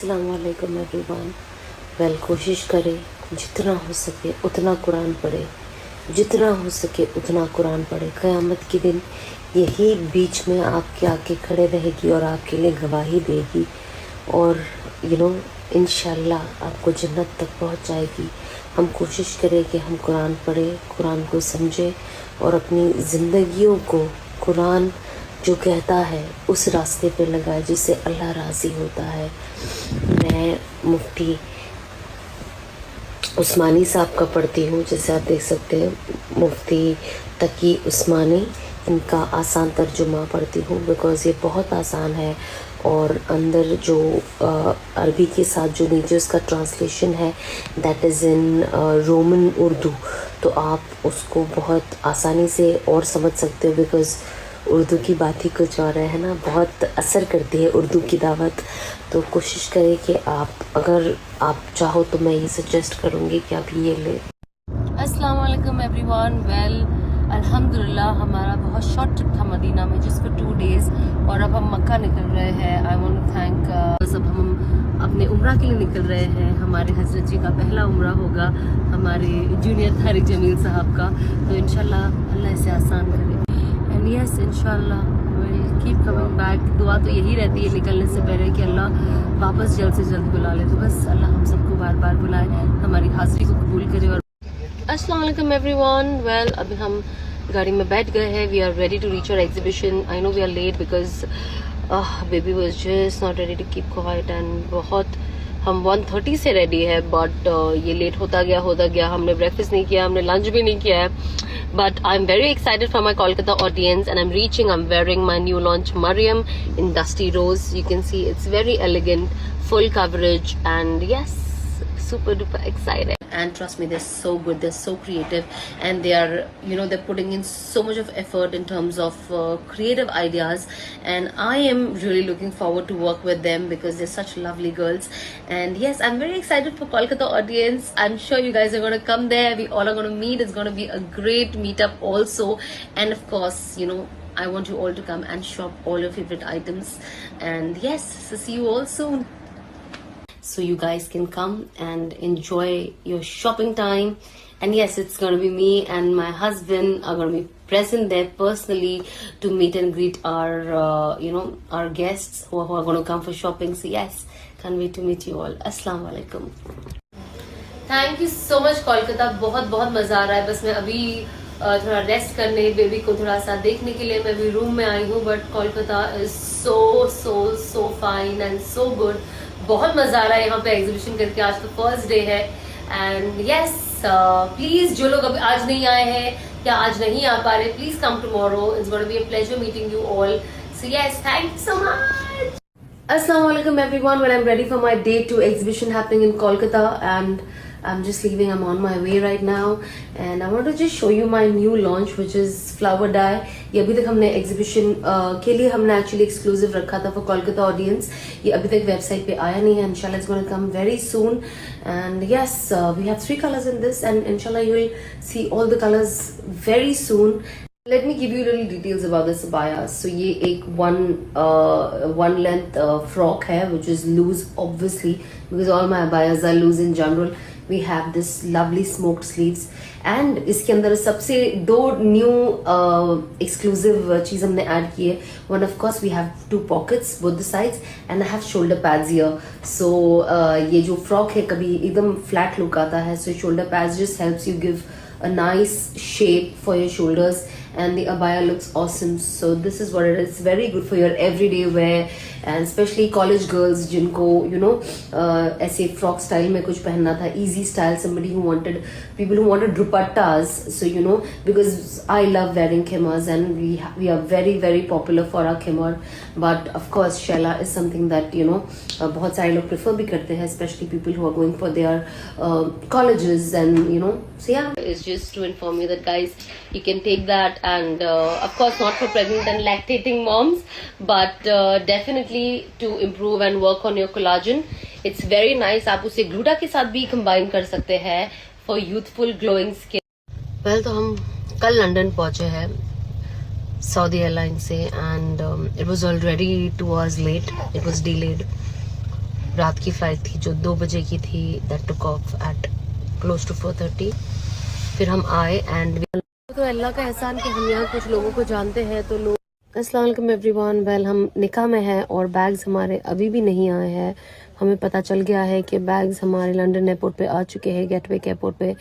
अस्सलामुअलैकुम एवरीवन। कोशिश करें जितना हो सके उतना कुरान पढ़े, जितना हो सके उतना कुरान पढ़े। क़यामत के दिन यही बीच में आपके आके खड़े रहेगी और आपके लिए गवाही देगी और इंशाल्लाह आपको जन्नत तक पहुंचाएगी। हम कोशिश करें कि हम कुरान पढ़ें, कुरान को समझें और अपनी ज़िंदगियों को कुरान जो कहता है उस रास्ते पे लगाए जिससे अल्लाह राज़ी होता है। मैं मुफ्ती उस्मानी साहब का पढ़ती हूँ, जैसे आप देख सकते हैं, मुफ्ती तकी उस्मानी, इनका आसान तर्जुमा पढ़ती हूँ बिकॉज़ ये बहुत आसान है और अंदर जो अरबी के साथ जो नीचे उसका ट्रांसलेशन है that is in Roman Urdu, तो आप उसको बहुत आसानी से और समझ सकते हो बिकॉज़ उर्दू की बात ही कुछ और है ना, बहुत असर करती है उर्दू की दावत। तो कोशिश करें कि अगर आप चाहो तो मैं ये सजेस्ट करूँगी कि आप ये लें। अस्सलाम वालेकुम एवरीवन। अल्हम्दुलिल्लाह हमारा बहुत शॉर्ट ट्रिप था मदीना में, जिसको 2 डेज़, और अब हम मक्का निकल रहे हैं। आई वांट टू थैंक सब हम अपने उम्रा के लिए निकल रहे हैं। हमारे हजरत जी का पहला उम्रा होगा, हमारे जूनियर तारिक जमील साहब का, तो इंशाल्लाह अल्लाह इसे आसान करे। एंड यस इंशाल्लाह विल कीप कमिंग बैक। दुआ तो यही रहती है निकलने से पहले कि अल्लाह वापस जल्द से जल्द बुला ले। तो बस अल्लाह हम सबको बार बार बुलाए, हमारी हाज़िरी को कबूल करे। और अस्सलाम वालेकुम एवरीवन। अभी हम गाड़ी में बैठ गए हैं। We are ready to reach our exhibition. I know we are late because baby was just not ready to keep quiet and बहुत हम 1:30 से रेडी है बट ये लेट होता गया। हमने ब्रेकफास्ट नहीं किया, हमने लंच भी नहीं किया है। But I'm very excited for my Kolkata audience and I'm reaching. I'm wearing my new launch Mariam in Dusty Rose. You can see it's very elegant, full coverage, and yes, super duper excited. And trust me, they're so good, they're so creative, and they are, they're putting in so much of effort in terms of creative ideas, and I am really looking forward to work with them because they're such lovely girls. And yes, I'm very excited for Kolkata audience. I'm sure you guys are going to come there. We all are going to meet. It's going to be a great meetup also, and of course, I want you all to come and shop all your favorite items. And yes, so see you all soon. So you guys can come and enjoy your shopping time. And yes, it's going to be me and my husband are going to be present there personally to meet and greet our our guests who are going to come for shopping. So yes, can't wait to meet you all. Assalamu alaikum. Thank you so much Kolkata, बहुत बहुत मजा आ रहा है। बस मैं अभी थोड़ा rest करने, बेबी को थोड़ा सा देखने के लिए मैं अभी रूम में आई हूँ। But Kolkata is so so so fine and so good. बहुत मजा आ रहा है यहाँ पे एग्जीबिशन करके। आज तो फर्स्ट डे है एंड यस प्लीज जो लोग अभी आज नहीं आए हैं या आज नहीं आ पा रहे, please come tomorrow. It's gonna be a pleasure meeting you all. So yes, thank you so much. Assalamu alaikum everyone. Well, I'm ready for my day 2 exhibition happening in Kolkata and I'm just leaving. I'm on my way right now and I want to just show you my new launch which is flower dye. ये अभी तक हमने exhibition के लिए हमने actually exclusive रखा था for Kolkata audience. ये अभी तक website पे आया नहीं है. Inshallah it's going to come very soon. And yes, we have 3 colors in this and inshallah you will see all the colors very soon. Let me give you little details about this abaya. So ये एक one length frock है which is loose obviously because all my abayas are loose in general. We have this lovely smoked sleeves and इसके अंदर सबसे 2 new exclusive चीज हमने add की है. One of course we have 2 pockets both the sides and I have shoulder pads here. So ये जो frock है कभी एकदम flat look आता है, so shoulder pads just helps you give a nice shape for your shoulders and the abaya looks awesome. So this is what it is. It's very good for your everyday wear and especially college girls जिनको ऐसे frock style में कुछ पहनना था, easy style, somebody who wanted, people who wanted dupattas. So because I love wearing khimas and we are very very popular for our khimar, but of course shella is something that बहुत सारे लोग prefer भी करते हैं, especially people who are going for their colleges and so yeah, it's just to inform you that guys you can take that and of course not for pregnant and lactating moms but definitely to improve and work on your collagen. It's very nice. आप उसे gluta के साथ भी combine कर सकते हैं for youthful glowing skin. Well, तो हम कल लंदन पहुंचे हैं Saudi Airlines से and it was already 2 hours late. It was delayed. रात की फ़्लाइट थी जो 2 बजे की थी, that took off at close to 4:30। फिर हम आए एंड तो अल्लाह का एहसान कि हम यहाँ कुछ लोगों को जानते हैं। तो लोग अस्सलाम वालेकुम एवरीवन। वेल, हम निकाह में हैं और बैग्स हमारे अभी भी नहीं आए हैं। हमें पता चल गया है कि बैग्स हमारे लंदन एयरपोर्ट पे आ चुके हैं, गेटविक एयरपोर्ट पे।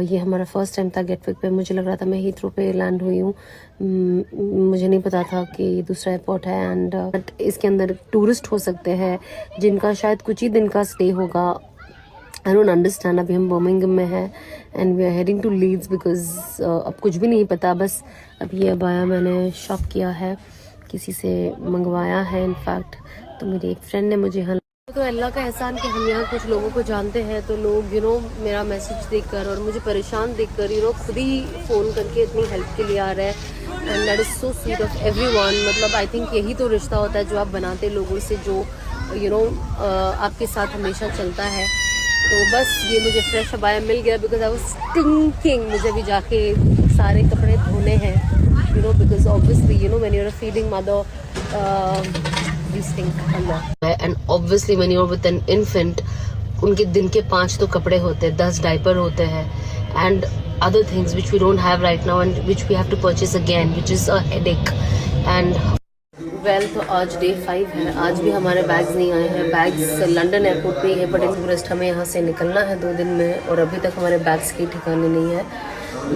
ये हमारा फर्स्ट टाइम था गेटविक पे। मुझे लग रहा था मैं हीथ्रो पे लैंड हुई हूँ। मुझे नहीं पता था कि ये दूसरा एयरपोर्ट है एंड इसके अंदर टूरिस्ट हो सकते हैं जिनका शायद कुछ ही दिन का स्टे होगा। I don't understand. अभी हम बर्मिंघम में हैं and we are heading to Leeds because अब कुछ भी नहीं पता। बस अभी ये अबाया मैंने शॉप किया है, किसी से मंगवाया है इनफैक्ट। तो मेरी एक फ्रेंड ने मुझे यहाँ तो अल्लाह का एहसान कि हम यहाँ कुछ लोगों को जानते हैं। तो लोग मेरा मैसेज देखकर और मुझे परेशान देखकर खुद ही फ़ोन करके इतनी हेल्प के लिए आ रहा है and that is so sweet of everyone. मतलब आई थिंक यही तो रिश्ता होता है जो आप बनाते लोगों से, जो आपके साथ हमेशा चलता है। तो बस ये मुझे फ्रेश अबाया मिल गया बिकॉज आई वाज स्टिंकिंग। मुझे भी जाके सारे कपड़े धोने हैं because obviously when you are feeding mother we stink a lot and obviously when you are with an infant उनके दिन के 5 तो कपड़े होते हैं, 10 डायपर होते हैं and other things which we don't have right now and which we have to purchase again which is a headache and well. तो आज डे 5 है, आज भी हमारे बैग्स नहीं आए हैं। बैग्स लंदन एयरपोर्ट पे है बट टूरिस्ट हमें यहाँ से निकलना है 2 दिन में और अभी तक हमारे बैग्स की ठिकाने नहीं है।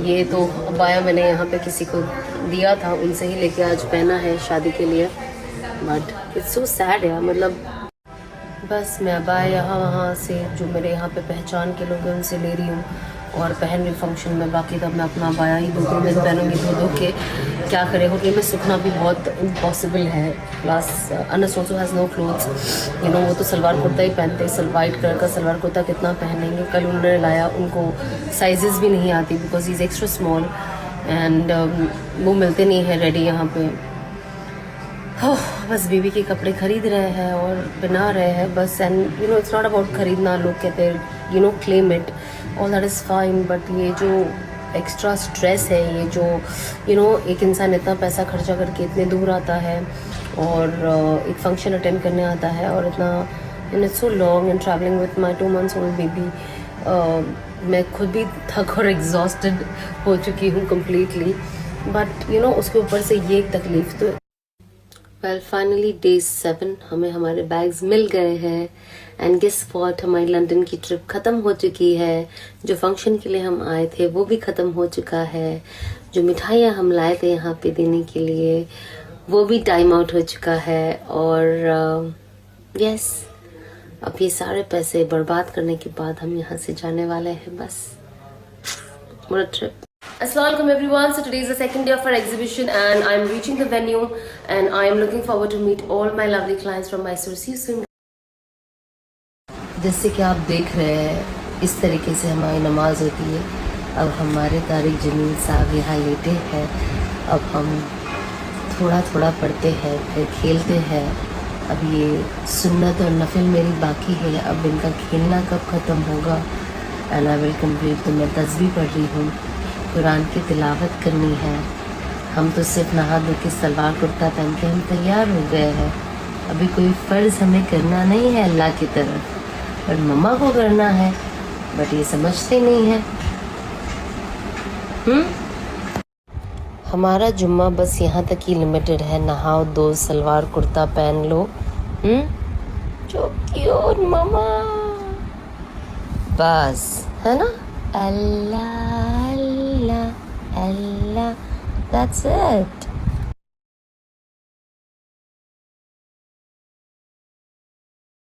ये तो अबाया मैंने यहाँ पे किसी को दिया था, उनसे ही लेके आज पहना है शादी के लिए। बट इट्स सो सैड यार। मतलब बस मैं अबाया यहाँ वहाँ से जो मेरे यहाँ पे पहचान के लोग हैं उनसे ले रही हूँ और पहन रही फंक्शन में। बाकी तब मैं अपना अबाया ही 2-3 दिन पहनूंगी धो के। क्या करे, होटल में सूखना भी बहुत इम्पॉसिबल है। Plus Anas also has no clothes वो तो सलवार कुर्ता ही पहनते हैं। वाइट कलर का सलवार कुर्ता कितना पहनेंगे। कल उन्होंने लाया, उनको साइजेस भी नहीं आती because he is extra small and वो मिलते नहीं हैं रेडी यहाँ पे। बस बेबी के कपड़े खरीद रहे हैं और बना रहे हैं बस। एंड इट्स नॉट अबाउट खरीदना। लोग कहते हैं claim it, all that is fine, but ये जो एक्स्ट्रा स्ट्रेस है, ये जो एक इंसान इतना पैसा खर्चा करके इतने दूर आता है और एक फंक्शन अटेंड करने आता है और इतना it's so long and travelling with my 2 months old baby. मैं खुद भी थक और एग्जॉस्टेड हो चुकी हूँ कम्प्लीटली। बट उसके ऊपर से ये एक तकलीफ। तो वेल फाइनली डे 7 हमें हमारे बैग्स मिल गए हैं एंड गेस व्हाट, हमारी लंदन की ट्रिप ख़त्म हो चुकी है। जो फंक्शन के लिए हम आए थे वो भी ख़त्म हो चुका है। जो मिठाइयाँ हम लाए थे यहाँ पे देने के लिए वो भी टाइम आउट हो चुका है। और यस अब ये सारे पैसे बर्बाद करने के बाद हम यहाँ से जाने वाले हैं बस। What a trip. Assalamualaikum everyone. So today is the second day of our exhibition and I am reaching the venue and I am looking forward to meet all my lovely clients from Mysore. See you soon. जैसे कि आप देख रहे हैं इस तरीके से हमारी नमाज होती है। अब हमारे तारिक जमील साहब यहाँ लेटे हैं। अब हम थोड़ा थोड़ा पढ़ते हैं फिर खेलते हैं। अब ये सुन्नत और नफिल मेरी बाकी है। अब इनका खेलना कब ख़त्म होगा एंड आई विल कम्प्लीट। तो मैं तस्बीह पढ़ रही हूँ, कुरान की तिलावत करनी है। हम तो सिर्फ नहा धो के सलवार कुर्ता पहन के हम तैयार हो गए हैं। अभी कोई फ़र्ज़ हमें करना नहीं है अल्लाह की तरफ, पर मम्मा को करना है। बट ये समझते नहीं है। हमारा जुम्मा बस यहाँ तक ही लिमिटेड है। नहाओ, दो सलवार कुर्ता पहन लो। जो क्यूट मम्मा, बस है ना। अल्लाह अल्लाह अल्लाह, दैट्स इट।